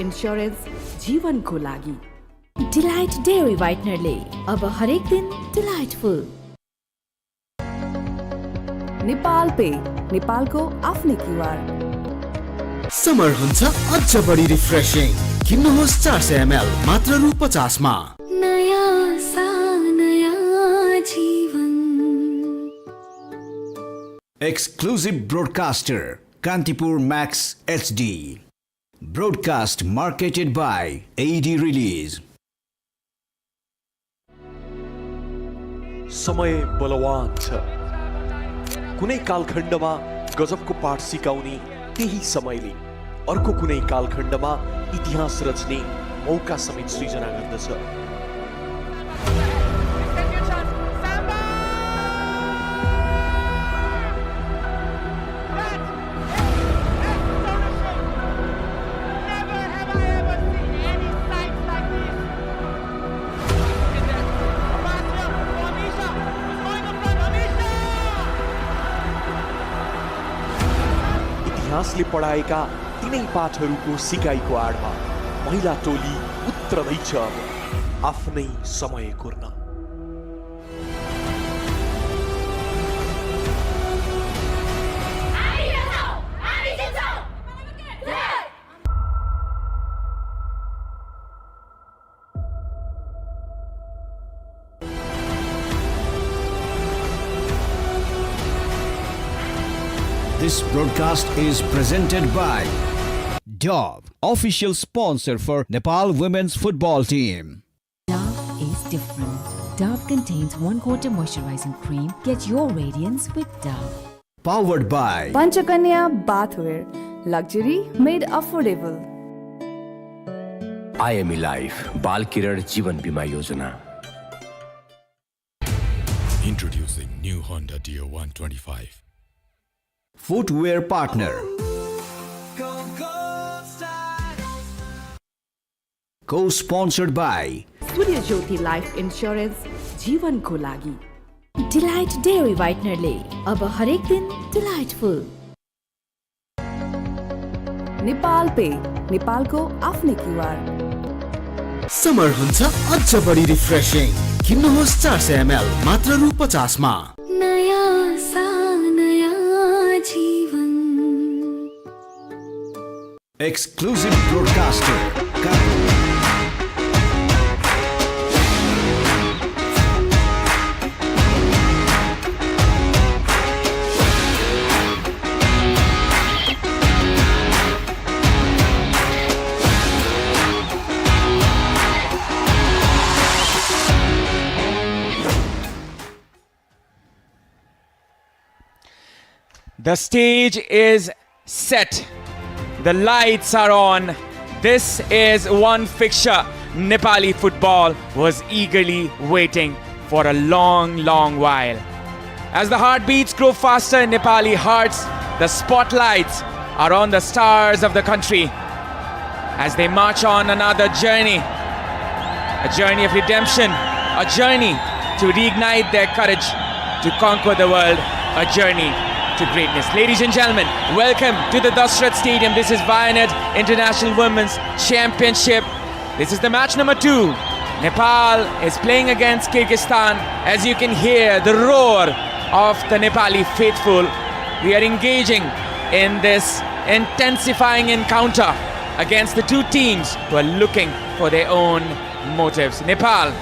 Insurance जीवनको लागि delight dairy व्हाइटनरले अब हरेक दिन डिलाइटफुल। नेपाल पे, नेपालको आफ्नै क्युआर। समर हुन्छ अझ बढी रिफ्रेशिङ। किन्नुहोस् 400 ml मात्र रु 50 मा। नयाँ सा नयाँ जीवन। Exclusive broadcaster Kantipur Max HD. Broadcast marketed by AD Release. समय बलवान छ। कुनै कालखण्डमा गजबको पाठ सिकाउने त्यही समयले अर्को कुनै कालखण्डमा इतिहास रच्ने मौका समेत सृजना गर्दछ। इतिहासले पढाएका तिनै पाठहरूको सिकाइको आडमा महिला टोली उत्रदैछ अब आफ्नै समय कुर्न। This broadcast is presented by Dove, official sponsor for Nepal women's football team. Dove is different. Dove contains 1/4 moisturizing cream. Get your radiance with Dove. Powered by Panchkanya bathware, luxury made affordable. IME Life बाल किरण जीवन बीमा योजना। Introducing new Honda Dio 125. Footwear partner co-sponsored by Surya Jyoti life insurance जीवनको लागि delight dairy व्हाइटनरले अब हरेक दिन delightful. Nepal पे, नेपालको आफ्नै क्युआर। समर हुन्छ अझ बढी रिफ्रेशिङ। किन्नुहोस् 400 ml मात्र रु 50 मा। नयाँ सा नयाँ जीवन। Exclusive broadcaster The stage is set. The lights are on. This is one fixture Nepali football was eagerly waiting for a long, long while. As the heartbeats grow faster in Nepali hearts, the spotlights are on the stars of the country as they march on another journey. A journey of redemption, a journey to reignite their courage to conquer the world, a journey to greatness. Ladies and gentlemen, welcome to the Dasrat Stadium. This is Vianet International Women's Championship. This is the match number 2. Nepal is playing against Kyrgyzstan. As you can hear the roar of the Nepali faithful, we are engaging in this intensifying encounter against the two teams who are looking for their own motives. Nepal,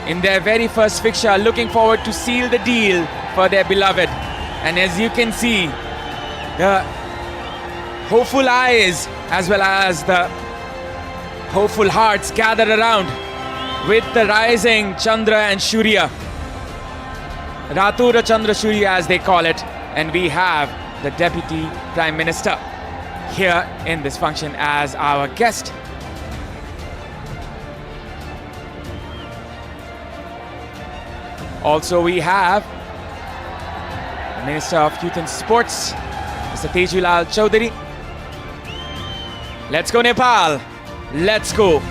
in their very first fixture, are looking forward to seal the deal for their beloved. And as you can see, the hopeful eyes as well as the hopeful hearts gathered around with the rising Chandra and Shurya. Ratura Chandra Shurya as they call it. And we have the Deputy Prime Minister here in this function as our guest. Also we have Minister of Youth and Sports, Mr. Tejulal Chaudhary. Let's go Nepal. Let's go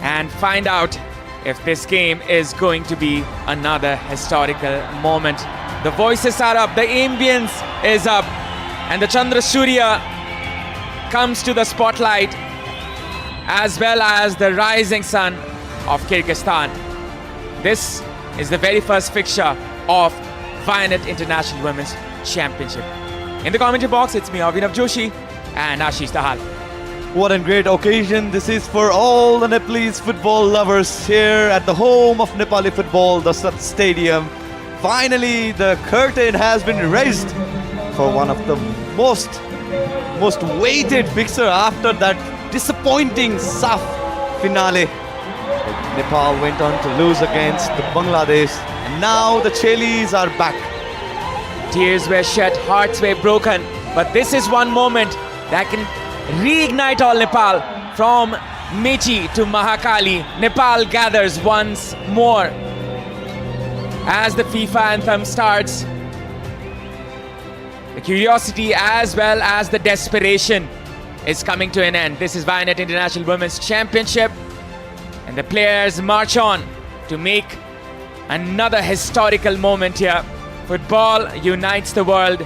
and find out if this game is going to be another historical moment. The voices are up, the ambience is up, and the Chandra Surya comes to the spotlight as well as the rising sun of Kyrgyzstan. This is the very first fixture of Vianet International Women's Championship. In the commentary box, it's me, Avinav Joshi, and Ashish Dahal. What a great occasion this is for all the Nepalese football lovers here at the home of Nepali football, the Sat Stadium. Finally, the curtain has been raised for one of the most weighted fixture after that disappointing SAF finale. Nepal went on to lose against the Bangladesh, and now the Chelis are back. Tears were shed, hearts were broken, but this is one moment that can reignite all Nepal. From Mechi to Mahakali, Nepal gathers once more. As the FIFA anthem starts, the curiosity as well as the desperation is coming to an end. This is Vianet International Women's Championship, and the players march on to make another historical moment here. Football unites the world,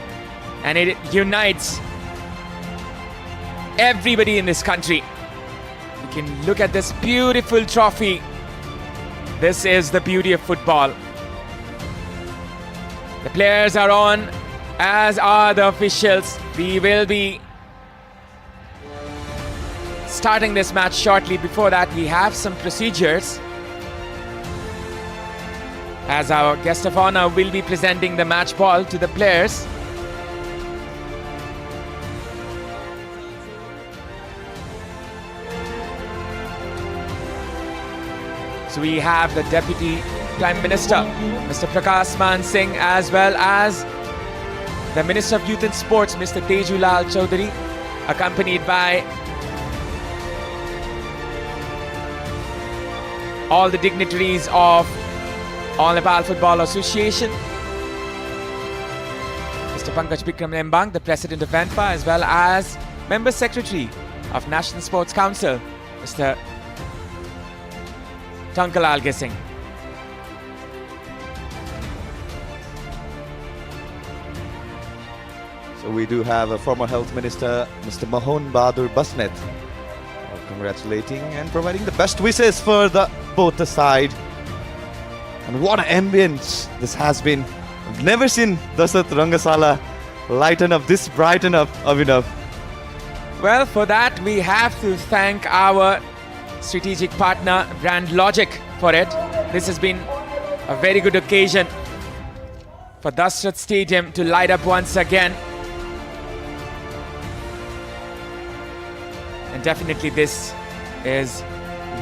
and it unites everybody in this country. You can look at this beautiful trophy. This is the beauty of football. The players are on, as are the officials. We will be starting this match shortly. Before that, we have some procedures, as our guest of honor will be presenting the match ball to the players. So we have the Deputy Prime Minister, Mr. Prakash Man Singh, as well as the Minister of Youth and Sports, Mr. Tejulal Chaudhary, accompanied by all the dignitaries of All Nepal Football Association, Mr. Pankaj Bikram Lembang, the President of VANFA, as well as Member Secretary of National Sports Council, Mr. Tankalal Gesing. So we do have a former Health Minister, Mr. Mahon Bahadur Basnet, congratulating and providing the best wishes for both the side. And what an ambience this has been. I've never seen Dasat Rangasala lighten up, this brighten up, Avinav. Well, for that we have to thank our strategic partner, Brand Logic, for it. This has been a very good occasion for Dasrat Stadium to light up once again. And definitely this is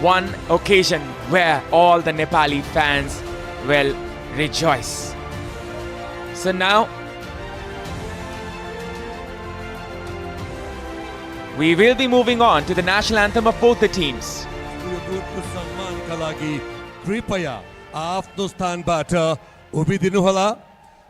one occasion where all the Nepali fans will rejoice. So now we will be moving on to the national anthem of both the teams. कृपया आफ्नो स्थानबाट उभिदिनुहोला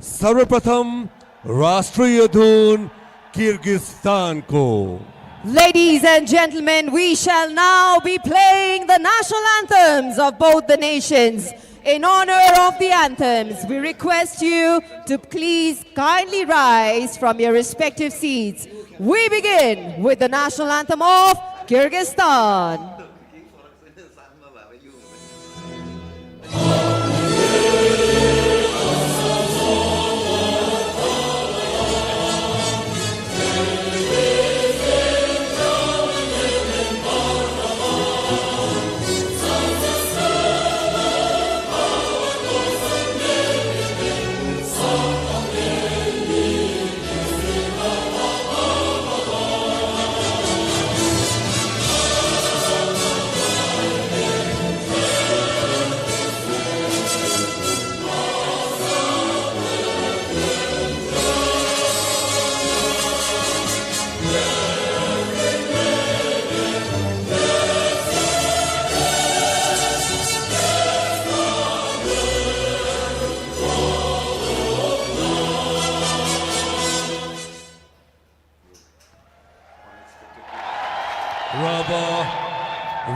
सर्वप्रथम राष्ट्रिय धुन किर्गिस्तानको. Ladies and gentlemen, we shall now be playing the national anthems of both the nations. In honor of the anthems, we request you to please kindly rise from your respective seats. We begin with the national anthem of Kyrgyzstan.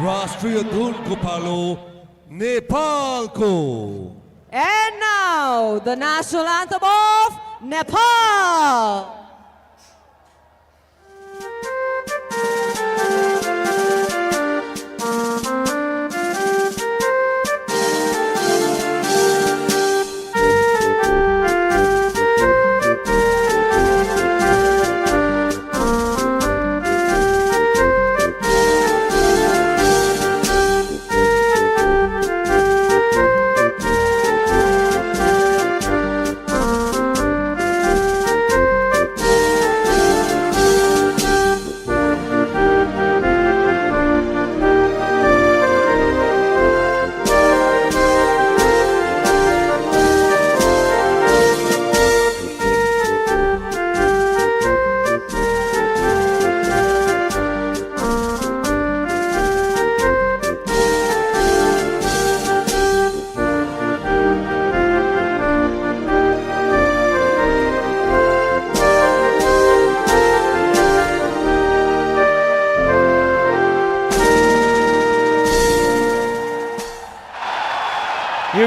राष्ट्रिय धुन को पालो नेपाल को. And now the national anthem of Nepal.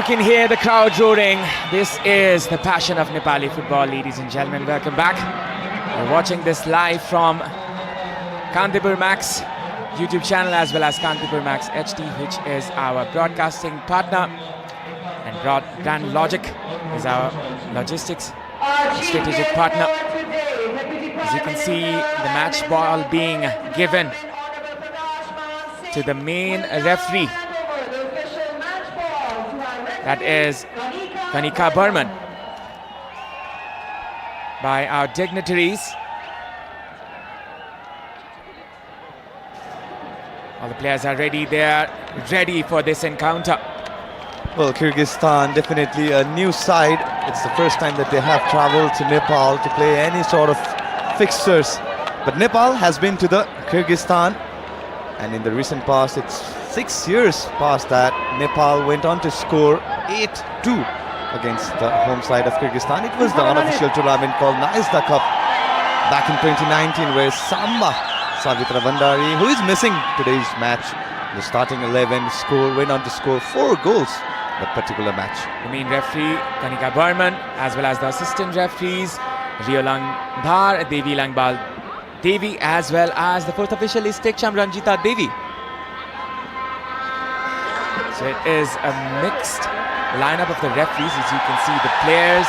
can hear the crowd roaring. This is the passion of Nepali football, ladies and gentlemen. Welcome back. You're watching this live from Kantipur Max YouTube channel as well as Kantipur Max HD, which is our broadcasting partner, and Brand Logic is our logistics strategic partner. As you can see, the match ball being given to the main referee, that is Kanika Burman, by our dignitaries. All the players are ready. They are ready for this encounter. Well, Kyrgyzstan, definitely a new side. It's the first time that they have traveled to Nepal to play any sort of fixtures. But Nepal has been to the Kyrgyzstan, and in the recent past, it's 6 years past that Nepal went on to score 8-2 against the home side of Kyrgyzstan. It was the unofficial tournament called Naizda Cup back in 2019, where Savitra Bandari, who is missing today's match, the starting 11, went on to score 4 goals that particular match. The main referee, Kanika Burman, as well as the assistant referees, Rio Langdhar, Devi Langbal Devi, as well as the fourth official is Tekcham Ranjita Devi. So it is a mixed lineup of the referees. As you can see, the players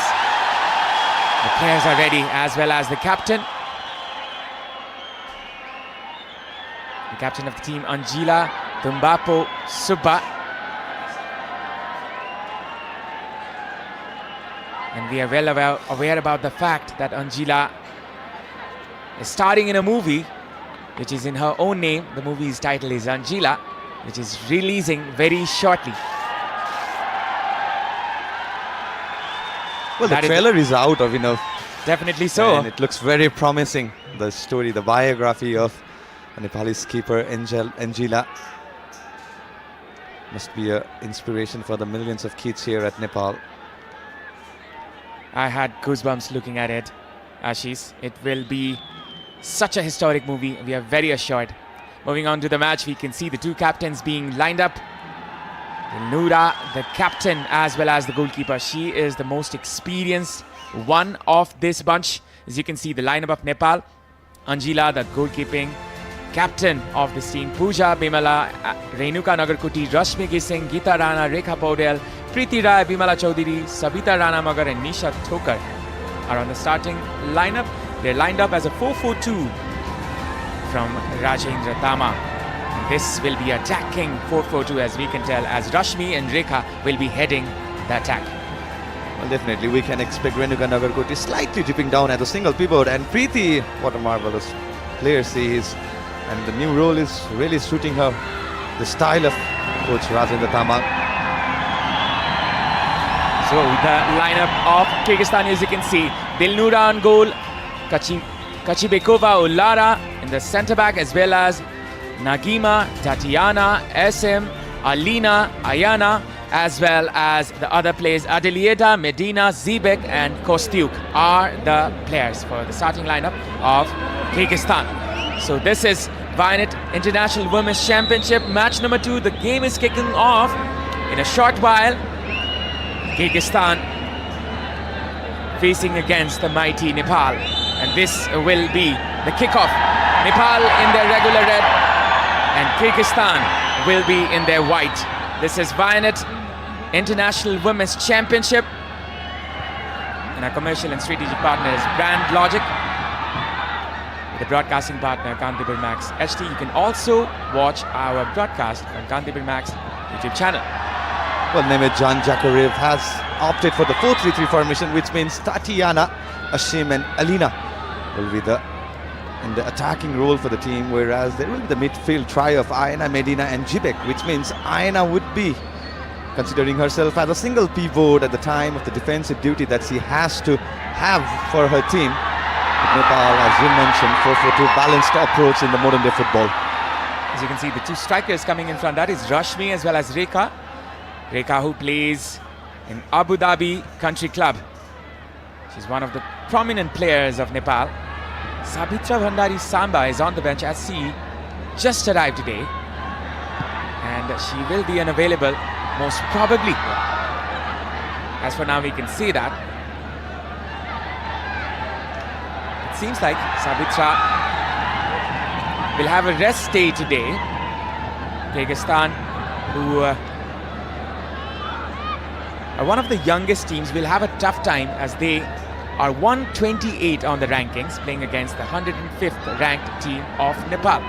are ready, as well as the captain. The captain of the team, Anjila Tumbapo Subba. And we are well aware about the fact that Anjila is starring in a movie which is in her own name. The movie's title is Anjila, which is releasing very shortly. Well, the trailer is out of Definitely so. And it looks very promising. The story, the biography of Nepali skipper Anjila must be an inspiration for the millions of kids here at Nepal. I had goosebumps looking at it, Ashish. It will be such a historic movie, we are very assured. Moving on to the match, we can see the two captains being lined up. Noora, the captain, as well as the goalkeeper. She is the most experienced one of this bunch. As you can see, the lineup of Nepal. Anjila, the goalkeeping captain of this team. Pooja Bimala, Renuka Nagarkoti, Rashmi Gising, Geeta Rana, Rekha Paudel, Preeti Rai, Bimala Chaudhary, Sabita Rana Magar and Nisha Thokar are on the starting lineup. They're lined up as a 4-4-2 from Rajendra Tama. This will be attacking 4-4-2, as we can tell, as Rashmi and Rekha will be heading the attack. Well, definitely we can expect Renuka Nagarkoti slightly dipping down at a single pivot, and Preeti, what a marvelous player she is, and the new role is really suiting her, the style of coach Rajendra Tama. So the lineup of Kyrgyzstan, as you can see, Dilnura on goal, Kachibekova Ulara in the centre back, as well as Nagima, Tatiana, SM, Alina, Ayana, as well as the other players, Adelieda, Medina, Zibek and Kostyuk are the players for the starting lineup of Kyrgyzstan. So this is Vianet International Women's Championship match number 2. The game is kicking off in a short while. Kyrgyzstan facing against the mighty Nepal, and this will be the kickoff. Nepal in their regular red and Kyrgyzstan will be in their white. This is Vianet International Women's Championship, and our commercial and strategic partner is Brand Logic, with the broadcasting partner Kantipur Max HD. You can also watch our broadcast on Kantipur Max YouTube channel. Well, Nemeth Jan Jakarev has opted for the 4-3-3 formation, which means Tatiana, Ashim and Alina will be in the attacking role for the team, whereas there will be the midfield trio of Ayana, Medina and Zibek, which means Ayana would be considering herself as a single pivot at the time of the defensive duty that she has to have for her team. Nepal, as you mentioned, 4-4-2 balanced approach in the modern day football. As you can see, the two strikers coming in front, that is Rashmi as well as Rekha. Rekha, who plays in Abu Dhabi Country Club. She's one of the prominent players of Nepal. Sabitra Bhandari Samba is on the bench, as she just arrived today, and she will be unavailable most probably As for now, we can see that. It seems like Sabitra will have a rest day today. Kyrgyzstan, who are one of the youngest teams, will have a tough time as they are 128 on the rankings, playing against the 105th ranked team of Nepal.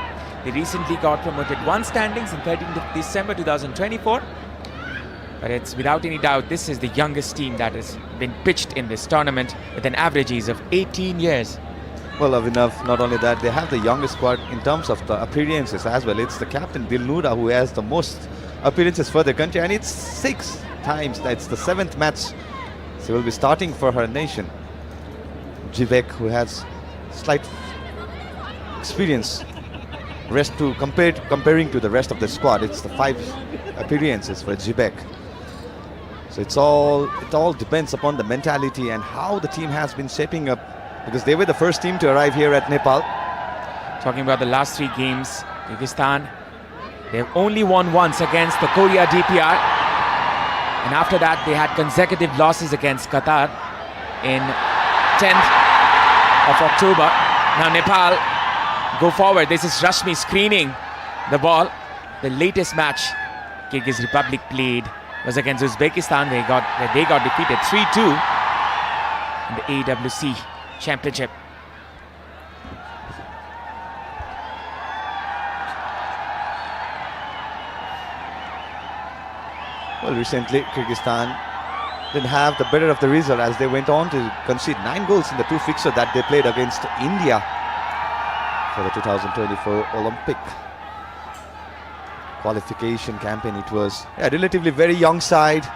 They recently got promoted one standings in 13th of December 2024. But it's without any doubt, this is the youngest team that has been pitched in this tournament with an average age of 18 years. Well, Avinav, not only that, they have the youngest squad in terms of the appearances as well. It's the captain Dilnura who has the most appearances for the country, and it's 6 times. That's the 7th match she will be starting for her nation. Jibek, who has slight experience, comparing to the rest of the squad, it's the 5 appearances for Jibek. So it all depends upon the mentality and how the team has been shaping up, because they were the first team to arrive here at Nepal. Talking about the last 3 games, Kyrgyzstan, they've only won once against the Korea DPR, and after that they had consecutive losses against Qatar in 10th of October. Now Nepal go forward. This is Rashmi screening the ball. The latest match Kyrgyz Republic played was against Uzbekistan, where they got defeated 3-2 in the AWC Championship. Well, recently Kyrgyzstan didn't have the better of the result as they went on to concede 9 goals in the 2 fixtures that they played against India for the 2024 Olympic qualification campaign. It was a relatively very young side.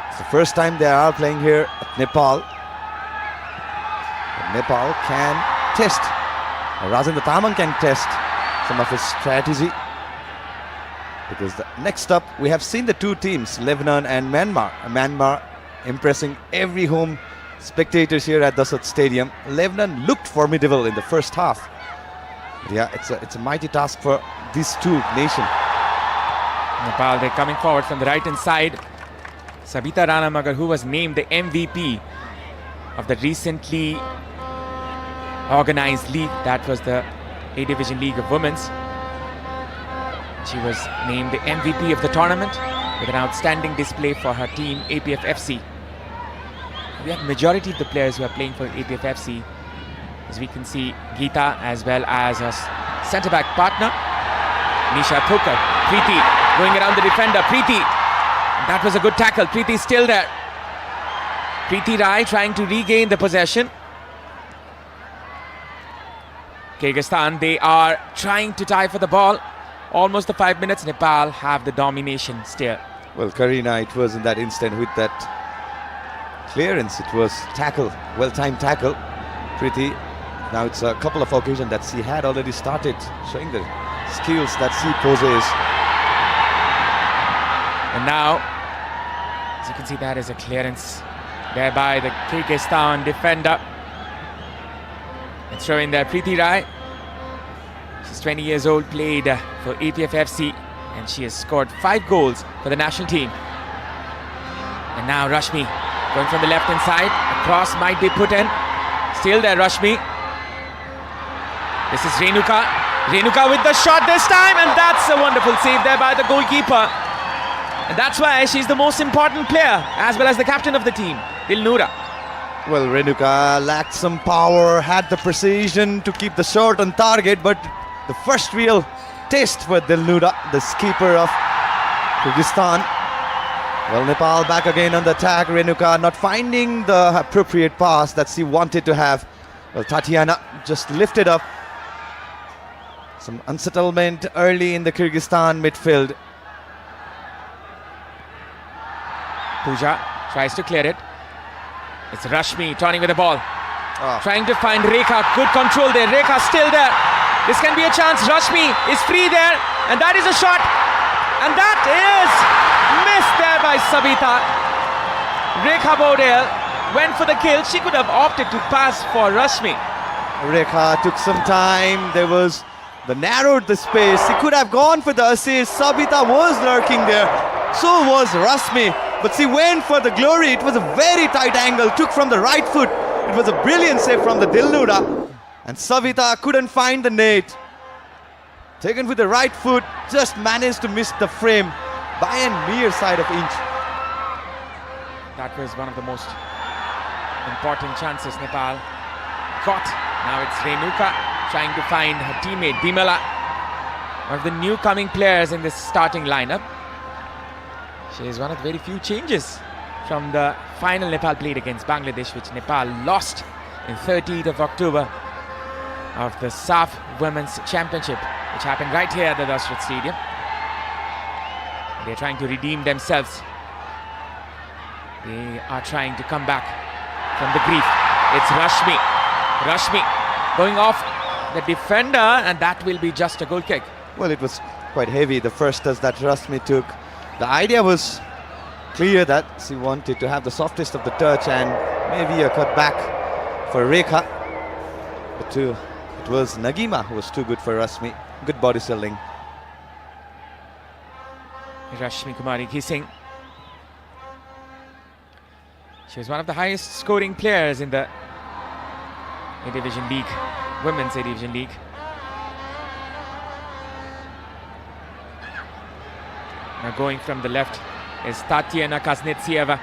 It's the first time they are playing here at Nepal. And Nepal can test, or Rajendra Taman can test some of his strategy, because next up we have seen the 2 teams, Lebanon and Myanmar. Myanmar impressing every home spectators here at Dasat Stadium. Lebanon looked formidable in the first half. Yeah, it's a mighty task for these 2 nations. Nepal, they're coming forward from the right-hand side. Sabita Ranamagar, who was named the MVP of the recently organized league, that was the A-Division League of Women's. She was named the MVP of the tournament with an outstanding display for her team, APF FC. We have majority of the players who are playing for APF FC. As we can see, Geeta as well as her centre-back partner, Nisha Thokar. Preeti going around the defender. Preeti, that was a good tackle. Preeti still there. Preeti Rai trying to regain the possession. Kyrgyzstan, they are trying to tie for the ball. Almost the 5 minutes. Nepal have the domination still. Well, Karina, it was in that instant with that clearance. It was tackle, well-timed tackle. Preeti, now it's a couple of occasions that she had already started showing the skills that she possesses. And now, as you can see, that is a clearance there by the Kyrgyzstan defender. It's showing there Preeti Rai. She's 20 years old, played for APF FC, and she has scored 5 goals for the national team. And now Rashmi going from the left-hand side. A cross might be put in. Still there, Rashmi. This is Renuka. Renuka with the shot this time, and that's a wonderful save there by the goalkeeper. And that's why she's the most important player, as well as the captain of the team, Dilnura. Well, Renuka lacked some power, had the precision to keep the shot on target, but the first real test for Dilnura, the skipper of Kyrgyzstan. Well, Nepal back again on the attack. Renuka not finding the appropriate pass that she wanted to have. Well, Tatiana just lifted up. Some unsettlement early in the Kyrgyzstan midfield. Pooja tries to clear it. It's Rashmi turning with the ball. Trying to find Rekha. Good control there. Rekha still there. This can be a chance. Rashmi is free there. And that is a shot. And that is missed there by Sabita. Rekha Bodel went for the kill. She could have opted to pass for Rashmi. Rekha took some time. They narrowed the space. He could have gone for the assist. Sabita was lurking there. So was Rashmi. But she went for the glory. It was a very tight angle, took from the right foot. It was a brilliant save from the Dilnuda. And Savita couldn't find the net. Taken with the right foot, just managed to miss the frame by a mere side of inch. That was one of the most important chances Nepal got. Now it's Renuka trying to find her teammate Bimala, one of the new coming players in this starting lineup. She is one of the very few changes from the final Nepal played against Bangladesh, which Nepal lost in 30th of October of the SAF Women's Championship, which happened right here at the Dashrath Stadium. They're trying to redeem themselves. They are trying to come back from the grief. It's Rashmi. Rashmi going off the defender, and that will be just a goal kick. Well, it was quite heavy, the first touch that Rashmi took. The idea was clear that she wanted to have the softest of the touch and maybe a cut back for Rekha. But it was Nagima who was too good for Rashmi. Good body selling. Rashmi Kumari Ghising. She was one of the highest scoring players in the A-Division League, Women's A-Division League. Now going from the left is Tatiana Kaznetsyeva.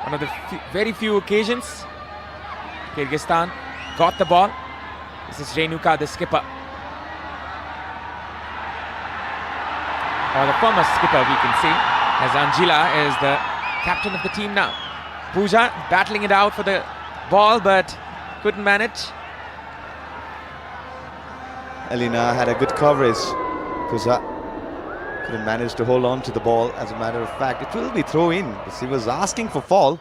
One of the very few occasions Kyrgyzstan got the ball. This is Renuka, the skipper. Or the former skipper, we can see, as Anjila is the captain of the team now. Pooja battling it out for the ball, but couldn't manage. Elena had a good coverage. Pooja couldn't manage to hold on to the ball. As a matter of fact, it will be throw in. She was asking for fall.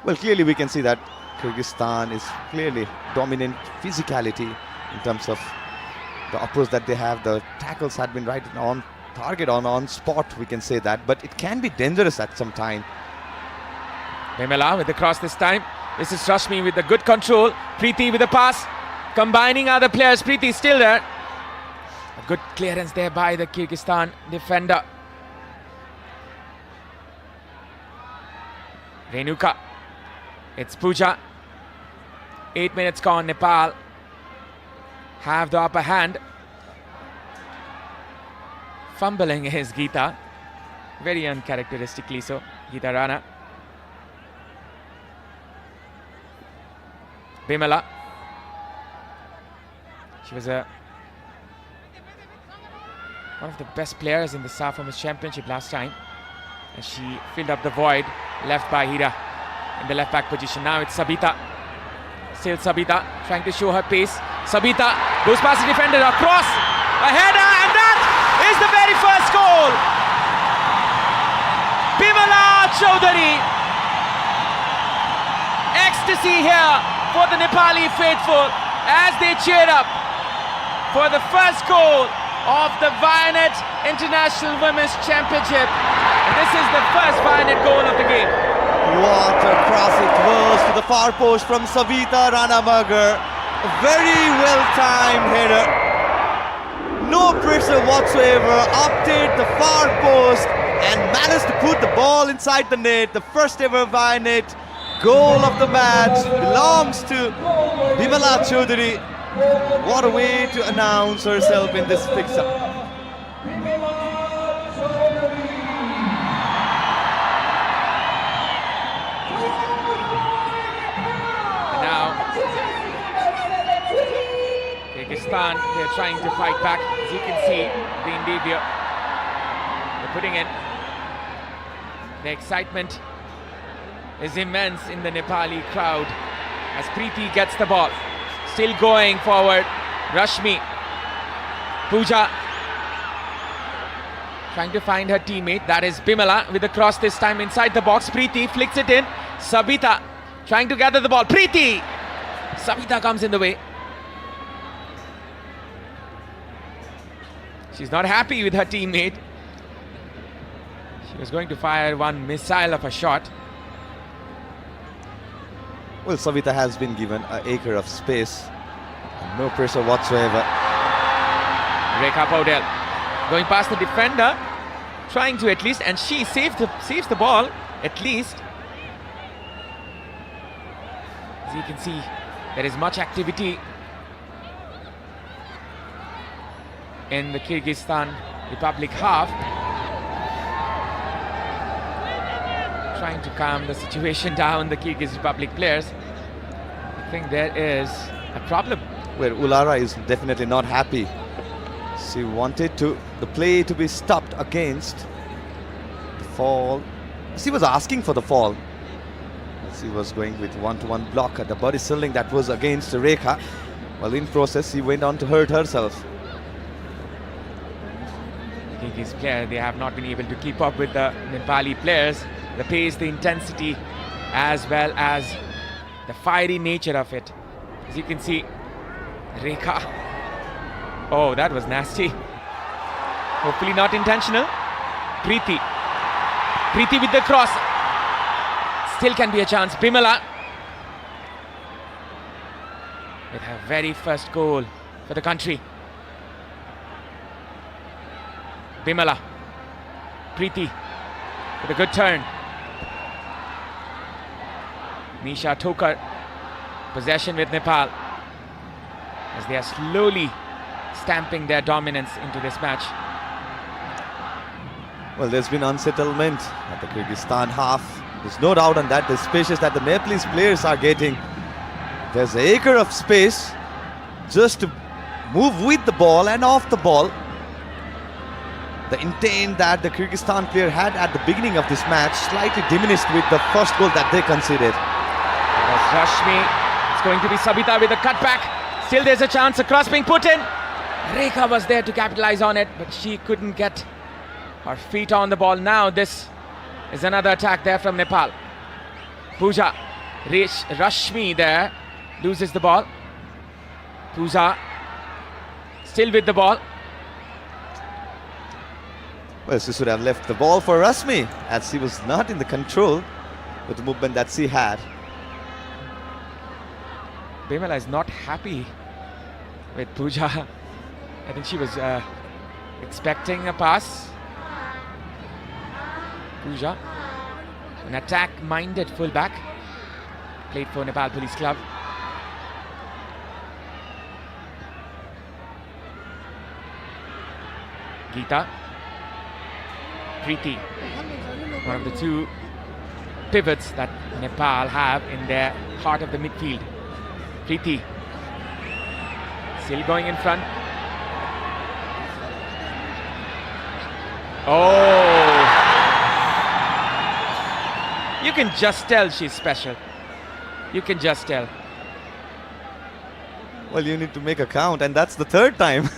Well, clearly we can see that Kyrgyzstan is clearly dominant physicality in terms of the approach that they have. The tackles had been right on target, on spot, we can say that, but it can be dangerous at some time. Bimala with the cross this time. This is Rashmi with the good control. Preeti with the pass. Combining other players. Preeti still there. A good clearance there by the Kyrgyzstan defender. Renuka. It's Pooja. 8 minutes gone. Nepal have the upper hand. Fumbling is Geeta. Very uncharacteristically so. Geeta Rana. Bimala. She was one of the best players in the SAF Women's Championship last time, and she filled up the void left by Hira in the left back position. Now it's Sabita. Still Sabita trying to show her pace. Sabita goes past the defender, across, a header, and that is the very first goal. Bimala Chaudhary. Ecstasy here for the Nepali faithful as they cheer up for the first goal of the Vianet International Women's Championship. And this is the first Vianet goal of the game. What a cross it was to the far post from Savita Ranamagar. A very well-timed header. No pressure whatsoever. Upped the far post and managed to put the ball inside the net. The first ever Vianet goal of the match belongs to Bimala Chaudhary. What a way to announce herself in this fixture. And now Kyrgyzstan, they're trying to fight back. As you can see, the Indivya, they're putting in. The excitement is immense in the Nepali crowd as Preeti gets the ball. Still going forward, Rashmi. Pooja trying to find her teammate, that is Bimala, with the cross this time inside the box. Preeti flicks it in. Sabita trying to gather the ball. Preeti! Sabita comes in the way. She's not happy with her teammate. She was going to fire one missile of a shot. Well, Savita has been given an acre of space. And no pressure whatsoever. Rekha Paudel going past the defender. trying to at least, and she saves the ball at least. As you can see, there is much activity in the Kyrgyzstan Republic half, trying to calm the situation down, the Kyrgyz Republic players. I think there is a problem. Where Ulara is definitely not happy. She wanted the play to be stopped against the fall. She was asking for the fall. She was going with one-to-one block at the body ceiling that was against Rekha. Well, in process, she went on to hurt herself. The Kyrgyz player, they have not been able to keep up with the Nepali players. The pace, the intensity, as well as the fiery nature of it. As you can see, Rekha. Oh, that was nasty. Hopefully not intentional. Preeti. Preeti with the cross. Still can be a chance. Bimala with her very first goal for the country. Bimala. Preeti with a good turn. Nisha Thokar. Possession with Nepal as they are slowly stamping their dominance into this match. Well, there's been unsettlement at the Kyrgyzstan half. There's no doubt on that. The spaces that the Nepalese players are getting. There's an acre of space just to move with the ball and off the ball. The intent that the Kyrgyzstan player had at the beginning of this match slightly diminished with the first goal that they conceded. Rashmi. It's going to be Sabita with a cutback. Still there's a chance, a cross being put in. Rekha was there to capitalize on it, but she couldn't get her feet on the ball. Now this is another attack there from Nepal. Pooja. Rashmi there loses the ball. Pooja still with the ball. Well, she should have left the ball for Rashmi as she was not in the control with the movement that she had. Bimala is not happy with Pooja. I think she was expecting a pass. Pooja, an attack-minded fullback, played for Nepal Police Club. Geeta. Preeti, one of the two pivots that Nepal have in their heart of the midfield. Preeti, still going in front. Oh! You can just tell she's special. You can just tell. Well, you need to make a count, and that's the third time.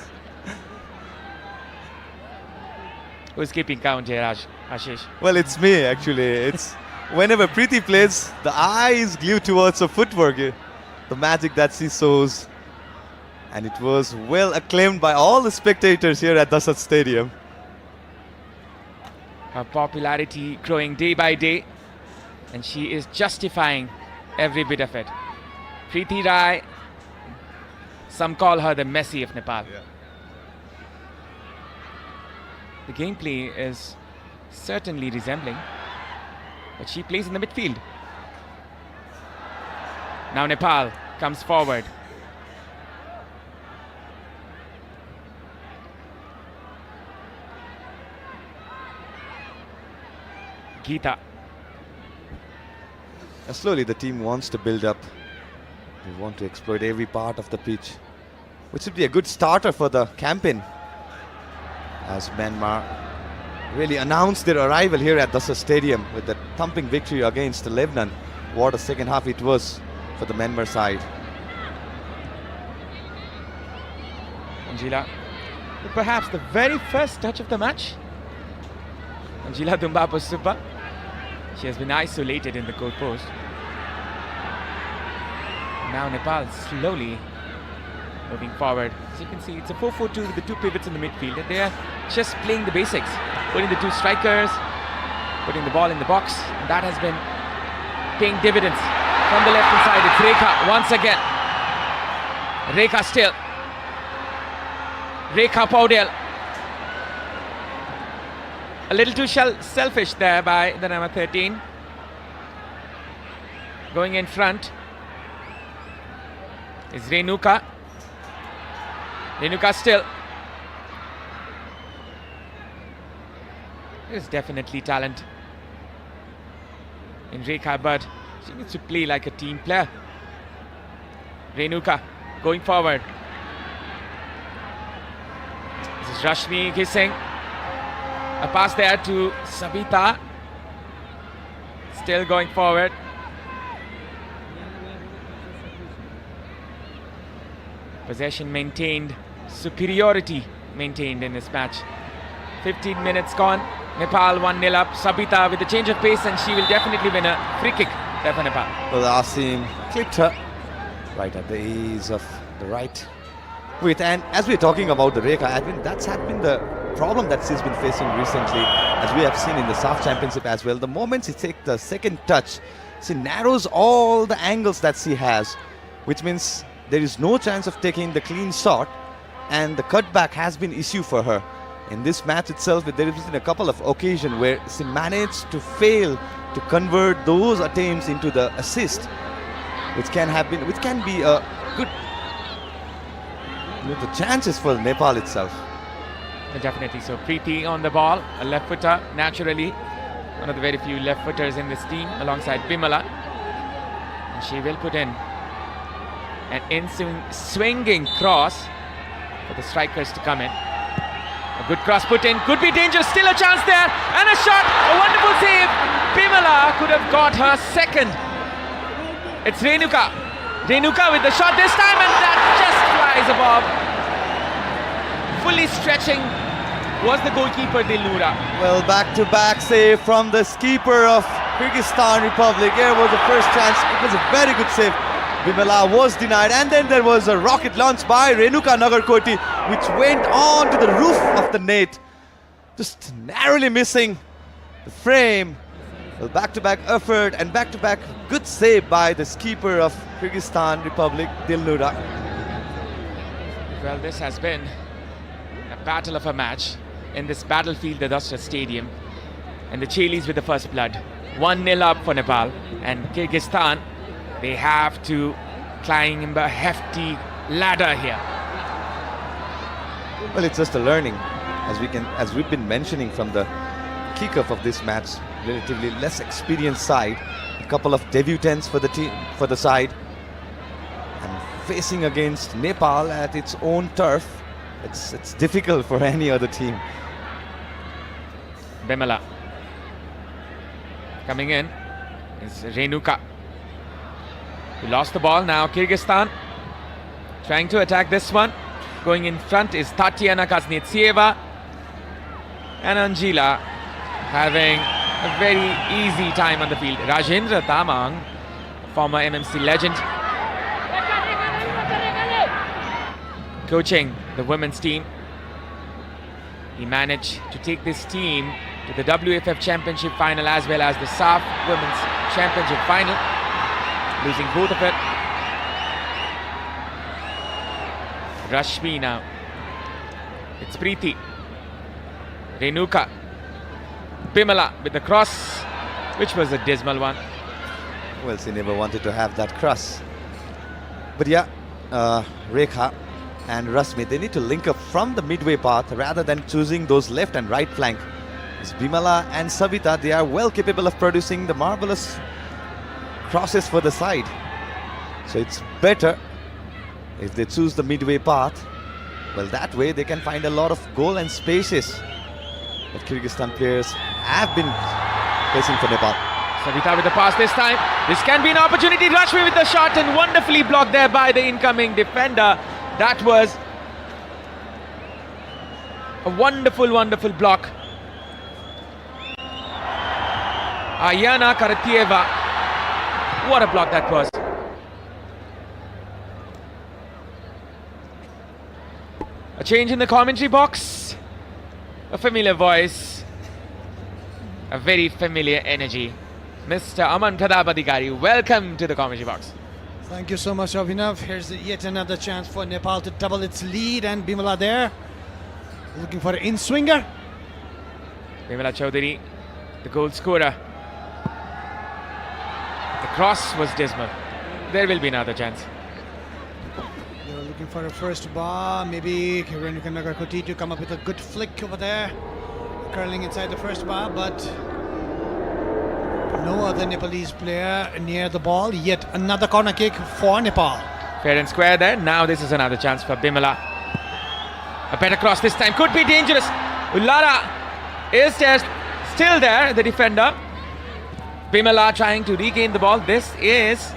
Who's keeping count here, Ashish? Well, it's me, actually. It's whenever Preeti plays, the eye is glued towards her footwork, the magic that she shows. And it was well acclaimed by all the spectators here at Dasat Stadium. Her popularity growing day by day, and she is justifying every bit of it. Preeti Rai, some call her the Messi of Nepal. Yeah. The gameplay is certainly resembling, but she plays in the midfield. Now Nepal comes forward. Geeta. Slowly the team wants to build up. They want to exploit every part of the pitch, which would be a good starter for the campaign, as Myanmar really announced their arrival here at Dasat Stadium with the thumping victory against Lebanon. What a second half it was for the Myanmar side. Anjila, perhaps the very first touch of the match. Anjila Dumbapo Subba. She has been isolated in the goal post. Now Nepal slowly moving forward. As you can see, it's a 4-4-2 with the two pivots in the midfield, and they are just playing the basics, putting the two strikers, putting the ball in the box, and that has been paying dividends. From the left-hand side, it's Rekha once again. Rekha still. Rekha Paudel. A little too selfish there by the number 13. Going in front is Renuka. Renuka still. There's definitely talent in Rekha, but she needs to play like a team player. Renuka going forward. This is Rashmi kissing. A pass there to Sabita. Still going forward. Possession maintained, superiority maintained in this match. 15 minutes gone. Nepal 1-0 up. Sabita with a change of pace, and she will definitely win a free kick there for Nepal. Well, Asim clipped her right at the ease of the right width. And as we're talking about the Rekha, I mean, that's had been the problem that she's been facing recently, as we have seen in the SAF Championship as well. The moment she takes the second touch, she narrows all the angles that she has, which means there is no chance of taking the clean shot, and the cutback has been issue for her. In this match itself, there has been a couple of occasions where she managed to fail to convert those attempts into the assist, which can be a good, the chances for Nepal itself. Definitely so. Preeti on the ball, a left footer, naturally one of the very few left footers in this team, alongside Bimala, and she will put in an swinging cross for the strikers to come in. A good cross put in, could be dangerous, still a chance there, and a shot, a wonderful save. Bimala could have got her second. It's Renuka. Renuka with the shot this time, and that just flies above. Fully stretching was the goalkeeper Dilnura. Well, back-to-back save from the keeper of Kyrgyzstan Republic. Here was the first chance. It was a very good save. Bimala was denied, and then there was a rocket launch by Renuka Nagarkoti, which went on to the roof of the net, just narrowly missing the frame. Well, back-to-back effort and back-to-back good save by the keeper of Kyrgyzstan Republic, Dilnura. Well, this has been a battle of a match in this battlefield, the Dasra Stadium, and the Chilis with the first blood. 1-0 up for Nepal, and Kyrgyzstan, they have to climb a hefty ladder here. Well, it's just a learning, as we've been mentioning from the kickoff of this match. Relatively less experienced side, a couple of debutants for the team, for the side, and facing against Nepal at its own turf, it's difficult for any other team. Bimala coming in is Renuka. We lost the ball. Now Kyrgyzstan trying to attack this one. Going in front is Tatiana Kaznetseva, and Angela having a very easy time on the field. Rajendra Tamang, former MMC legend, coaching the women's team. He managed to take this team to the WFF Championship final as well as the SAF Women's Championship final, losing both of it. Rashmi now. It's Preeti. Renuka. Bimala with the cross, which was a dismal one. Well, she never wanted to have that cross. But yeah, Rekha and Rashmi, they need to link up from the midway path rather than choosing those left and right flank. It's Bimala and Sabita, they are well capable of producing the marvelous crosses for the side. So it's better if they choose the midway path. Well, that way they can find a lot of goal and spaces that Kyrgyzstan players have been facing for Nepal. Sabita with the pass this time. This can be an opportunity. Rashmi with the shot, and wonderfully blocked there by the incoming defender. That was a wonderful, wonderful block. Ayana Karatieva. What a block that was. A change in the commentary box. A familiar voice. A very familiar energy. Mr. Aman Pradhapadikari, welcome to the commentary box. Thank you so much, Abhinav. Here's yet another chance for Nepal to double its lead, and Bimala there, looking for an in-swinger. Bimala Chaudhary, the goal scorer. The cross was dismal. There will be another chance. They're looking for a first bar. Maybe Renuka Nagarkoti to come up with a good flick over there. Curling inside the first bar, but no other Nepalese player near the ball. Yet another corner kick for Nepal. Fair and square there. Now this is another chance for Bimala. A better cross this time. Could be dangerous. Ullara is still there, the defender. Bimala trying to regain the ball. This is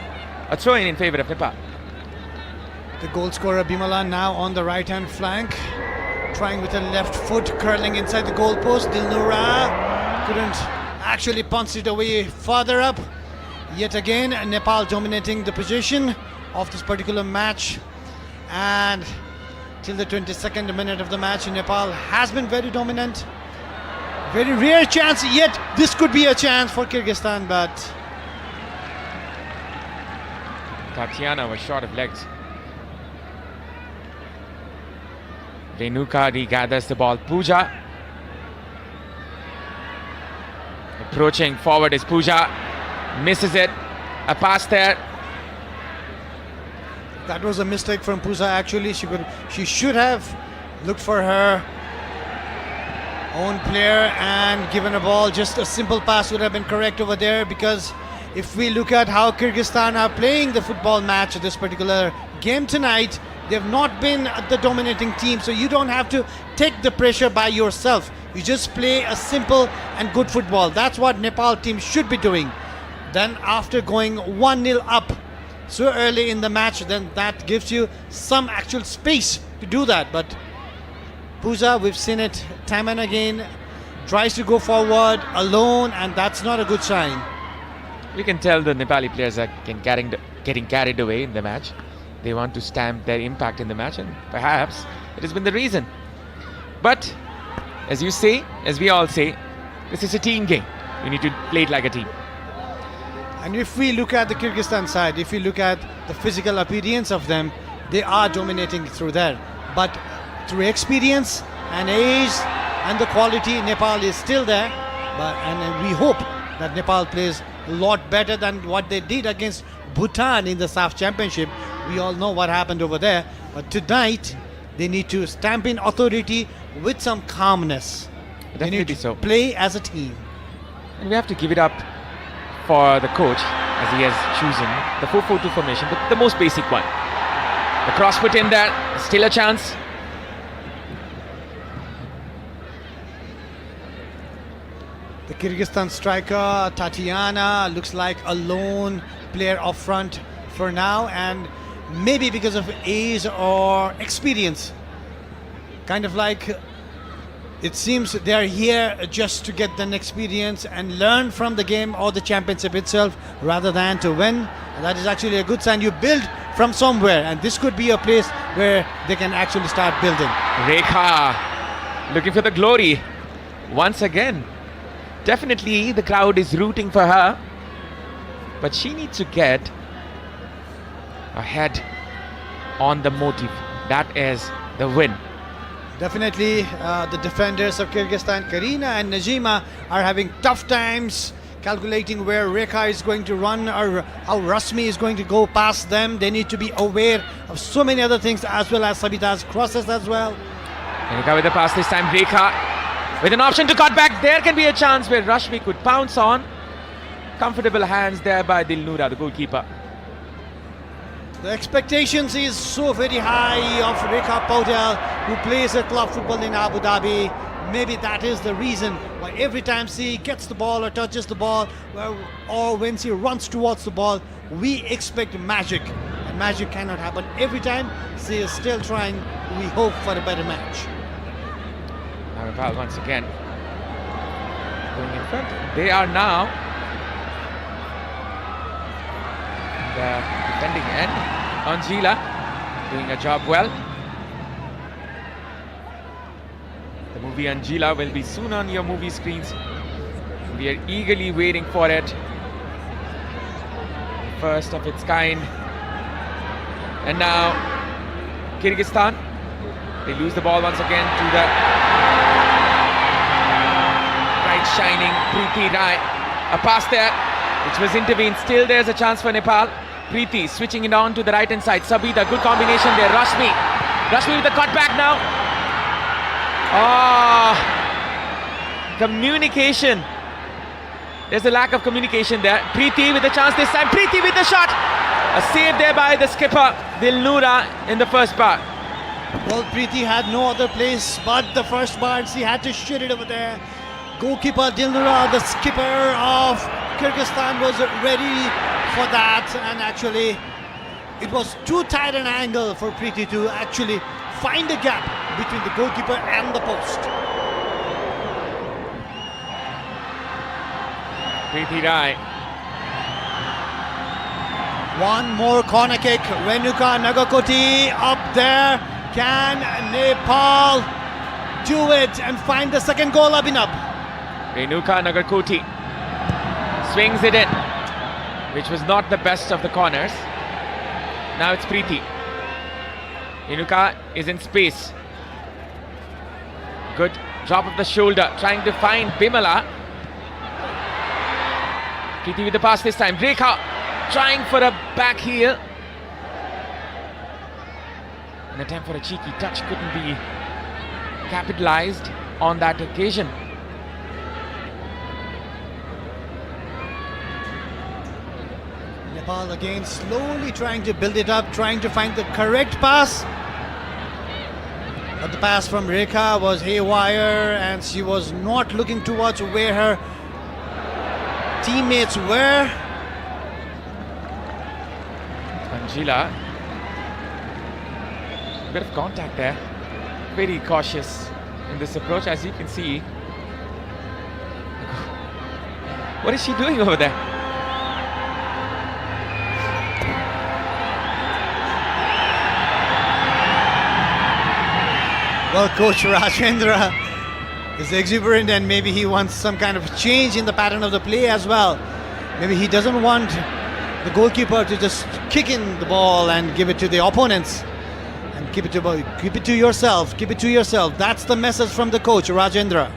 a throw-in in favor of Nepal. The goal scorer Bimala now on the right hand flank, trying with a left foot, curling inside the goal post. Dilnura couldn't actually punch it away further up. Yet again Nepal dominating the position of this particular match, and till the 22nd minute of the match Nepal has been very dominant. Very rare chance, yet this could be a chance for Kyrgyzstan, but Tatiana was short of legs. Renuka regathers the ball. Pooja approaching forward is Pooja. Misses it. A pass there. that was a mistake from Pooja actually. She should have looked for her own player and given a ball. Just a simple pass would have been correct over there, because if we look at how Kyrgyzstan are playing the football match, this particular game tonight, they have not been the dominating team, so you don't have to take the pressure by yourself. You just play a simple and good football. That's what Nepal team should be doing. Then after going 1-0 up so early in the match, then that gives you some actual space to do that. But Pooja, we've seen it time and again, tries to go forward alone, and that's not a good sign. We can tell the Nepali players are getting carried away in the match. They want to stamp their impact in the match, and perhaps it has been the reason. But as you say, as we all say, this is a team game. You need to play it like a team. And if we look at the Kyrgyzstan side, if we look at the physical appearance of them, they are dominating through there. But through experience and age and the quality, Nepal is still there. And we hope that Nepal plays a lot better than what they did against Bhutan in the SAF Championship. We all know what happened over there. But tonight, they need to stamp in authority with some calmness. Definitely they need to so. play as a team. And we have to give it up for the coach, as he has chosen the 4-4-2 formation, but the most basic one. The cross put in there, still a chance. The Kyrgyzstan striker Tatiana looks like a lone player up front for now, and maybe because of age or experience, kind of like it seems they're here just to get an experience and learn from the game or the championship itself rather than to win. And that is actually a good sign. You build from somewhere, and this could be a place where they can actually start building. Rekha looking for the glory once again. Definitely the crowd is rooting for her, but she needs to get ahead on the motive, that is the win. Definitely the defenders of Kyrgyzstan, Karina and Najima, are having tough times calculating where Rekha is going to run or how Rasmi is going to go past them. They need to be aware of so many other things, as well as Sabita's crosses as well. Rekha with the pass this time. Rekha with an option to cut back. There can be a chance where Rashmi could pounce on. Comfortable hands there by Dilnura, the goalkeeper. The expectations is so very high of Rekha Paudel, who plays a club football in Abu Dhabi. Maybe that is the reason why every time she gets the ball or touches the ball, or when she runs towards the ball, we expect magic. And magic cannot happen every time. She is still trying. We hope for a better match. Nepal once again going in front. They are now the defending end. Anjila doing a job well. The movie Anjila will be soon on your movie screens. We are eagerly waiting for it. First of its kind. And now Kyrgyzstan, they lose the ball once again to the knight shining, Preeti Rai. A pass there, which was intervened. Still there's a chance for Nepal. Preeti switching it on to the right hand side. Sabita, good combination there. Rashmi with the cut back now. Communication. There's a lack of communication there. Preeti with the chance this time. Preeti with the shot. A save there by the skipper, Dilnura, in the first bar. Well, Preeti had no other place but the first bar. She had to shoot it over there. Goalkeeper Dilnura, the skipper of Kyrgyzstan, was ready for that, and actually it was too tight an angle for Preeti to actually find a gap between the goalkeeper and the post. Preeti Rai. One more corner kick. Renuka Nagakoti up there. Can Nepal do it and find the second goal, Abhinav? Renuka Nagarkoti swings it in, which was not the best of the corners. Now it's Preeti. Renuka is in space. Good drop of the shoulder, trying to find Bimala. Preeti with the pass this time. Rekha trying for a back heel. An attempt for a cheeky touch couldn't be capitalized on that occasion. Nepal again slowly trying to build it up, trying to find the correct pass. But the pass from Rekha was haywire, and she was not looking towards where her teammates were. Angela, a bit of contact there. Very cautious in this approach, as you can see. What is she doing over there? Well, Coach Rajendra is exuberant, and maybe he wants some kind of change in the pattern of the play as well. Maybe he doesn't want the goalkeeper to just kick in the ball and give it to the opponents. And keep it to yourself. Keep it to yourself. That's the message from the coach, Rajendra.